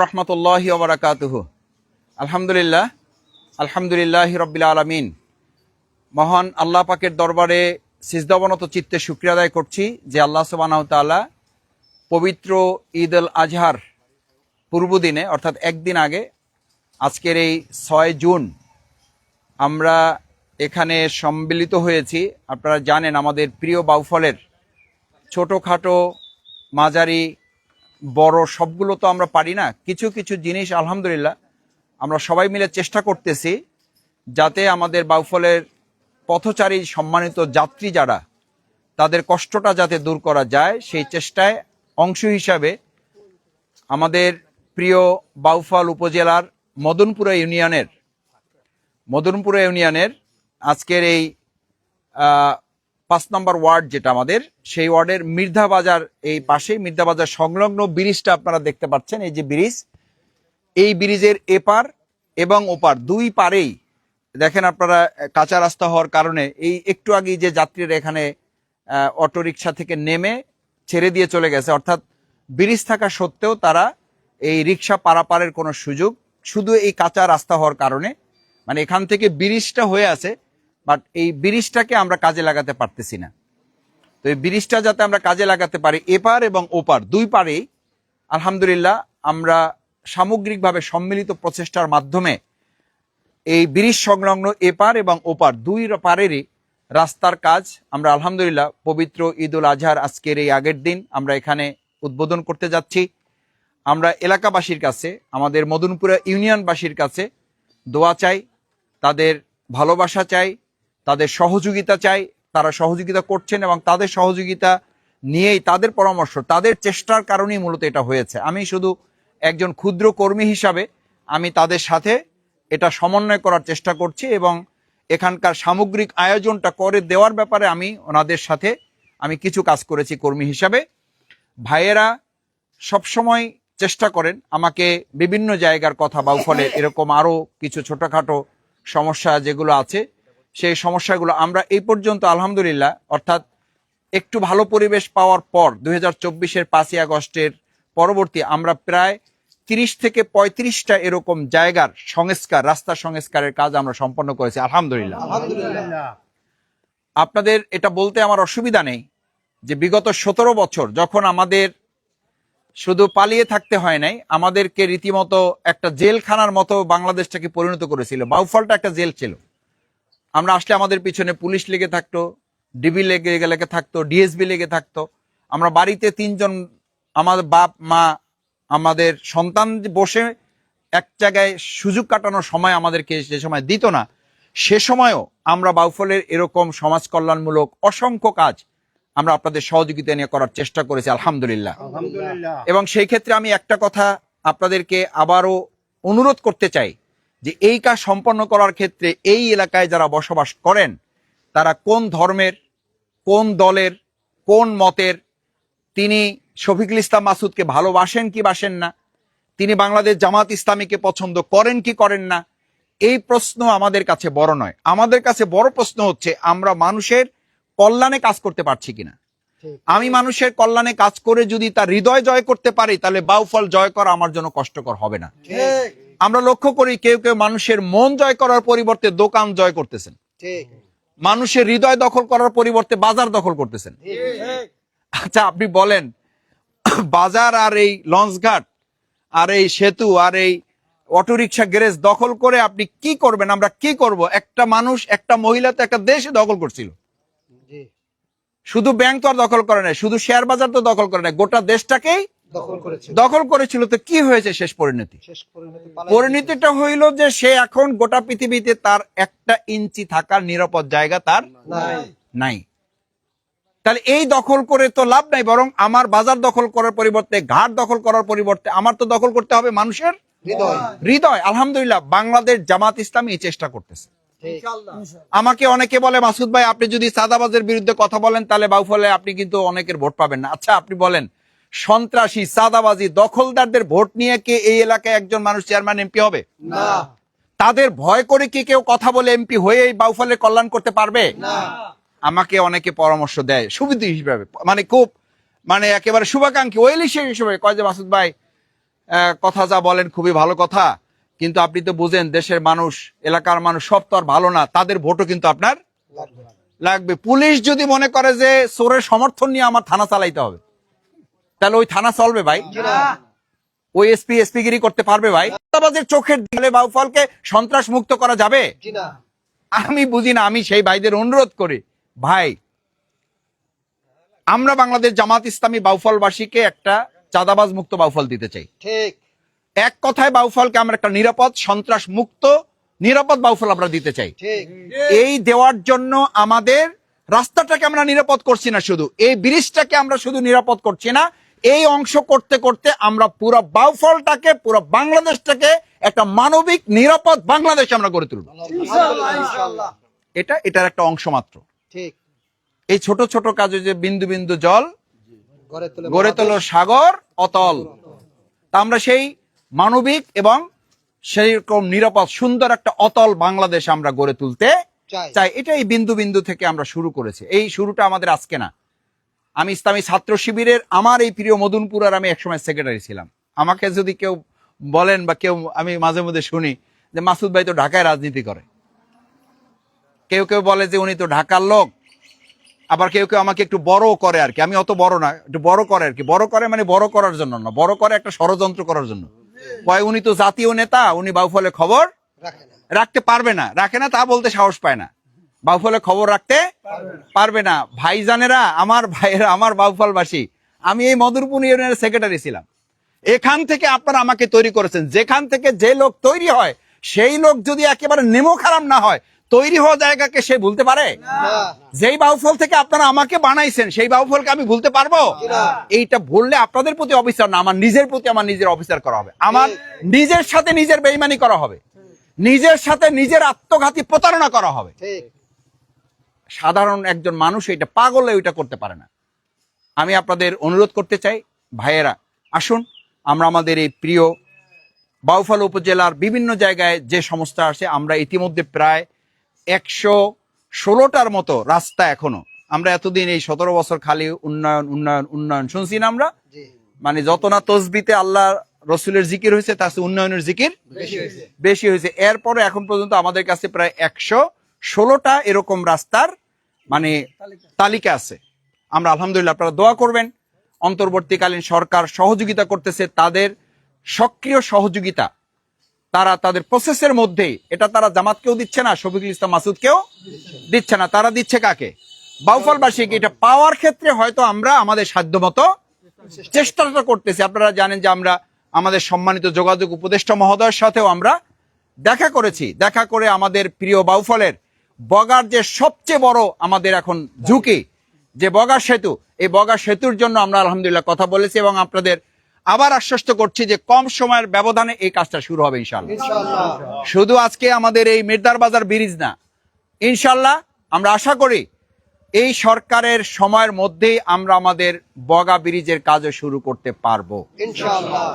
রাহমাতুল্লাহি ওয়া বারাকাতুহু। আলহামদুলিল্লাহ, আলহামদুলিল্লাহি রাব্বিল আলামিন। মহান আল্লাহ পাকের দরবারে সিজদাবনত চিত্তে শুকরিয়া আদায় করছি যে আল্লাহ সুবহানাহু ওয়া তাআলা পবিত্র ঈদ আল আজহার পূর্বদিনে অর্থাৎ একদিন আগে আজকের এই ৬ জুন আমরা এখানে সম্মিলিত হয়েছি। আপনারা জানেন আমাদের প্রিয় বাউফলের ছোটোখাটো মাঝারি বড় সবগুলো তো আমরা পারি না, কিছু কিছু জিনিস আলহামদুলিল্লাহ আমরা সবাই মিলে চেষ্টা করতেছি যাতে আমাদের বাউফলের পথচারী সম্মানিত যাত্রী যারা তাদের কষ্টটা যাতে দূর করা যায়, সেই চেষ্টায় অংশ হিসাবে আমাদের প্রিয় বাউফল উপজেলার মদনপুরা ইউনিয়নের আজকের এই ৫ নম্বর ওয়ার্ড যেটা আমাদের, সেই ওয়ার্ডের মির্ধাবাজার, এই পাশেই মির্ধাবাজার সংলগ্ন ব্রিজটা আপনারা দেখতে পাচ্ছেন। এই যে ব্রিজ, এই ব্রিজের এপার এবং ওপার দুই পারেই দেখেন আপনারা কাঁচা রাস্তা হওয়ার কারণে এই একটু আগেই যে যাত্রীরা এখানে অটোরিকশা থেকে নেমে ছেড়ে দিয়ে চলে গেছে, অর্থাৎ ব্রিজ থাকা সত্ত্বেও তারা এই রিক্সা পারাপারের কোনো সুযোগ, শুধু এই কাঁচা রাস্তা হওয়ার কারণে, মানে এখান থেকে ব্রিজটা হয়ে আছে বাট এই ব্রিজটাকে আমরা কাজে লাগাতে পারতেছি না। তো এই ব্রিজটা যাতে আমরা কাজে লাগাতে পারি, এপার এবং ওপার দুই পারেই আলহামদুলিল্লাহ আমরা সামগ্রিকভাবে সম্মিলিত প্রচেষ্টার মাধ্যমে এই ব্রিজ সংলগ্ন এপার এবং ওপার দুই পারেরই রাস্তার কাজ আমরা আলহামদুলিল্লাহ পবিত্র ঈদ উল আজহার আজকের এই আগের দিন আমরা এখানে উদ্বোধন করতে যাচ্ছি। আমরা এলাকাবাসীর কাছে, আমাদের মদনপুরা ইউনিয়নবাসীর কাছে দোয়া চাই, তাদের ভালোবাসা চাই, তাদের সহযোগিতা চাই। তারা সহযোগিতা করছেন এবং তাদের সহযোগিতা নিয়েই, তাদের পরামর্শ, তাদের চেষ্টার কারণেই মূলত এটা হয়েছে। আমি শুধু একজন ক্ষুদ্র কর্মী হিসাবে আমি তাদের সাথে এটা সমন্বয় করার চেষ্টা করছি এবং এখানকার সামগ্রিক আয়োজনটা করে দেওয়ার ব্যাপারে আমি ওনাদের সাথে আমি কিছু কাজ করেছি কর্মী হিসাবে। ভাইয়েরা সবসময় চেষ্টা করেন আমাকে বিভিন্ন জায়গার কথা, বাউফলে এরকম আরও কিছু ছোটোখাটো সমস্যা যেগুলো আছে, সেই সমস্যাগুলো আমরা এই পর্যন্ত আলহামদুলিল্লাহ, অর্থাৎ একটু ভালো পরিবেশ পাওয়ার পর ২০২৪-এর ৫ই আগস্টের পরবর্তী আমরা প্রায় ৩০ থেকে ৩৫টা এরকম জায়গার সংস্কার, রাস্তা সংস্কারের কাজ আমরা সম্পন্ন করেছি আলহামদুলিল্লাহ। আপনাদের এটা বলতে আমার অসুবিধা নেই যে বিগত ১৭ বছর যখন আমাদের শুধু পালিয়ে থাকতে হয় নাই, আমাদেরকে রীতিমতো একটা জেলখানার মতো বাংলাদেশটাকে পরিণত করেছিল। বাউফলটা একটা জেল ছিল। আমরা আসলে আমাদের পিছনে পুলিশ লেগে থাকতো, ডিবি লেগে থাকতো, ডিএসবি লেগে থাকতো। আমরা বাড়িতে ৩ জন, আমাদের বাপ মা, আমাদের সন্তান বসে এক জায়গায় সুযোগ কাটানোর সময় আমাদেরকে যে সময় দিত না, সে সময়ও আমরা বাউফলের এরকম সমাজ কল্যাণমূলক অসংখ্য কাজ আমরা আপনাদের সহযোগিতা নিয়ে করার চেষ্টা করেছি আলহামদুলিল্লাহ। এবং সেই ক্ষেত্রে আমি একটা কথা আপনাদেরকে আবারও অনুরোধ করতে চাই যে এই কাজ সম্পন্ন করার ক্ষেত্রে এই এলাকায় যারা বসবাস করেন তারা কোন ধর্মের, কোন দলের, কোন মতের, তিনি শফিকুল ইসলাম মাসুদকে ভালোবাসেন কি বাসেন না, তিনি বাংলাদেশ জামাত ইসলামীকে পছন্দ করেন কি করেন না, এই প্রশ্ন আমাদের কাছে বড় নয়। আমাদের কাছে বড় প্রশ্ন হচ্ছে আমরা মানুষের কল্যাণে কাজ করতে পারছি কিনা। আমি মানুষের কল্যাণে কাজ করে যদি তার হৃদয় জয় করতে পারি, তাহলে বাউফল জয় করা আমার জন্য কষ্টকর হবে না। আমরা লক্ষ্য করি কেউ কেউ মানুষের মন জয় করার পরিবর্তে দোকান জয় করতেছেন, মানুষের হৃদয় দখল করার পরিবর্তে বাজার দখল করতেছেন। আচ্ছা আপনি বলেন, বাজার আর এই লঞ্চঘাট আর এই সেতু আর এই অটোরিকশা গ্যারেজ দখল করে আপনি কি করবেন? আমরা কি করব? একটা মানুষ, একটা মহিলা তো একটা দেশে দখল করছিল। শুধু ব্যাংক তো আর দখল করে নাই, শুধু শেয়ার বাজার তো দখল করে নাই, গোটা দেশটাকেই দখল করেছিল। তো কি হয়েছে শেষ পরিণতি? পরিণতিটা হইল যে সে এখন গোটা পৃথিবীতে তার 1 ইঞ্চি থাকার নিরাপদ জায়গা তার নাই। তাহলে এই দখল করে তো লাভ নাই, বরং আমার বাজার দখল করার পরিবর্তে, ঘাট দখল করার পরিবর্তে আমার তো দখল করতে হবে মানুষের হৃদয়। আলহামদুলিল্লাহ বাংলাদেশ জামাত ইসলামী এই চেষ্টা করতেছে। আমাকে অনেকে বলে, মাসুদ ভাই আপনি যদি সাদাবাজের বিরুদ্ধে কথা বলেন তাহলে বাউফলে আপনি কিন্তু অনেকের ভোট পাবেন না। আচ্ছা আপনি বলেন, সন্ত্রাসী, সাদাবাজি, দখলদারদের ভোট নিয়ে কি এই এলাকায় একজন মানুষ চেয়ারম্যান, এমপি হবে? না। তাদের ভয় করে কি কেউ কথা বলে এমপি হয়ে এই বাউফলের কল্যাণ করতে পারবে? না। আমাকে অনেকে পরামর্শ দেয় সুবিধা হিসেবে, মানে খুব, মানে একেবারে শুভাকাঙ্ক্ষী ওয়েলিশ হিসেবে কয় যে মাসুদ ভাই কথা যা বলেন খুবই ভালো কথা, কিন্তু আপনি তো বুঝেন দেশের মানুষ, এলাকার মানুষ সব তো আর ভালো না, তাদের ভোটও কিন্তু আপনার লাগবে। পুলিশ যদি মনে করে যে চোরের সমর্থন নিয়ে আমার থানা চালাইতে হবে, তাহলে ওই থানা চলবে ভাই? ওই এসপিগিরি করতে পারবে ভাই? চোখের দিকে বাউফলকে সন্ত্রাস মুক্ত করা যাবে? আমি বুঝি না। আমি সেই ভাইদের অনুরোধ করি, ভাই আমরা বাংলাদেশ জামাত ইসলামী বাউফলবাসীকে একটা চাঁদাবাজ মুক্ত বাউফল দিতে চাই। ঠিক এক কথায় বাউফলকে আমরা একটা নিরাপদ, সন্ত্রাস মুক্ত, নিরাপদ বাউফল আমরা দিতে চাই। এই দেওয়ার জন্য আমাদের রাস্তাটাকে আমরা নিরাপদ করছি না, শুধু এই ব্রিজটাকে আমরা শুধু নিরাপদ করছি না, এই অংশ করতে করতে আমরা পুরো বাউফলটাকে, পুরো বাংলাদেশটাকে একটা মানবিক নিরাপদ বাংলাদেশ আমরা গড়ে তুলব। এটার একটা অংশ মাত্র। ঠিক এই ছোট ছোট কাজে যে বিন্দু বিন্দু জল গড়ে তোলো সাগর অতল, তা আমরা সেই মানবিক এবং সেই রকম নিরাপদ সুন্দর একটা অতল বাংলাদেশ আমরা গড়ে তুলতে চাই। এটাই বিন্দু বিন্দু থেকে আমরা শুরু করেছি। এই শুরুটা আমাদের আজকে না। আমি ইসলামী ছাত্র শিবিরের, আমার এই প্রিয় মদনপুরের আমি একসময় সেক্রেটারি ছিলাম। আমাকে যদি কেউ বলেন বা কেউ, আমি মাঝে মধ্যে শুনি যে মাসুদ ভাই তো ঢাকায় রাজনীতি করে, কেউ কেউ বলে যে উনি তো ঢাকার লোক, আবার কেউ কেউ আমাকে একটু বড় করে আর কি। আমি অত বড় না, একটু বড় করে আর কি। বড় করে মানে বড় করার জন্য না, বড় করে একটা ষড়যন্ত্র করার জন্য। কয় উনি তো জাতীয় নেতা, উনি বাউফলে খবর রাখতে পারবে না। রাখে না তা বলতে সাহস পায় না, বাউফলে খবর রাখতে পারবে না। ভাইজানেরা, আমার ভাইয়েরা, আমার বাউফলবাসী, আমি এই মদনপুর ইউনিয়নের সেক্রেটারি ছিলাম। এখান থেকে আপনারা আমাকে তৈরি করেছেন। যেখান থেকে যে লোক তৈরি হয়, সেই লোক যদি একেবারে নেমো খারাপ না হয়, তৈরি হওয়া জায়গাকে সে ভুলতে পারে? যেই বাউফল থেকে আপনারা আমাকে বানাইছেন, সেই বাউফলকে আমি ভুলতে পারবো? এইটা ভুললে আপনাদের প্রতি অবিচার না, আমার নিজের প্রতি আমার নিজের অবিচার করা হবে। আমার নিজের সাথে নিজের বেইমানি করা হবে, নিজের সাথে নিজের আত্মঘাতী প্রতারণা করা হবে। সাধারণ একজন মানুষ এটা পাগলে ওইটা করতে পারে না। আমি আপনাদের অনুরোধ করতে চাই, ভাইয়েরা আসুন আমরা আমাদের এই প্রিয় বাউফল উপজেলার বিভিন্ন জায়গায় যে সমস্যা আছে, আমরা ইতিমধ্যে প্রায় 116টার মতো রাস্তা, এখনো আমরা এতদিন এই 17 বছর খালি উন্নয়ন উন্নয়ন উন্নয়ন শুনছি না আমরা? মানে যত না তসবিতে আল্লাহ রসুলের জিকির হয়েছে, তার চেয়ে উন্নয়নের জিকির বেশি হয়েছে। এরপরে এখন পর্যন্ত আমাদের কাছে প্রায় 116টা এরকম রাস্তার মানে তালিকা আছে। আমরা আলহামদুলিল্লাহ, আপনারা দোয়া করবেন। অন্তর্বর্তীকালীন সরকার সহযোগিতা করতেছে, তাদের সক্রিয় সহযোগিতা, তারা তাদের প্রসেসের মধ্যেই, এটা তারা জামাতকেও দিচ্ছে না, শফিকুল ইসলাম মাসুদকেও দিচ্ছে না, তারা দিচ্ছে কাকে? বাউফলবাসীকে। এটা পাওয়ার ক্ষেত্রে হয়তো আমরা আমাদের সাধ্যমতো চেষ্টাটা করতেছি। আপনারা জানেন যে আমরা আমাদের সম্মানিত যোগাযোগ উপদেষ্টা মহোদয়ের সাথেও আমরা দেখা করেছি। দেখা করে আমাদের প্রিয় বাউফলের বগার যে সবচেয়ে বড় আমাদের এখন ঝুঁকি, যে বগা সেতু, এই বগা সেতুর জন্য আমরা আলহামদুলিল্লাহ কথা বলেছি এবং আপনাদের আবার আশ্বস্ত করছি যে কম সময়ের ব্যবধানে এই কাজটা শুরু হবে ইনশাআল্লাহ। শুধু আজকে আমাদের এই মির্দার বাজার ব্রিজ না, ইনশাআল্লাহ আমরা আশা করি এই সরকারের সময়ের মধ্যেই আমরা আমাদের বগা ব্রিজের কাজও শুরু করতে পারবো ইনশাআল্লাহ।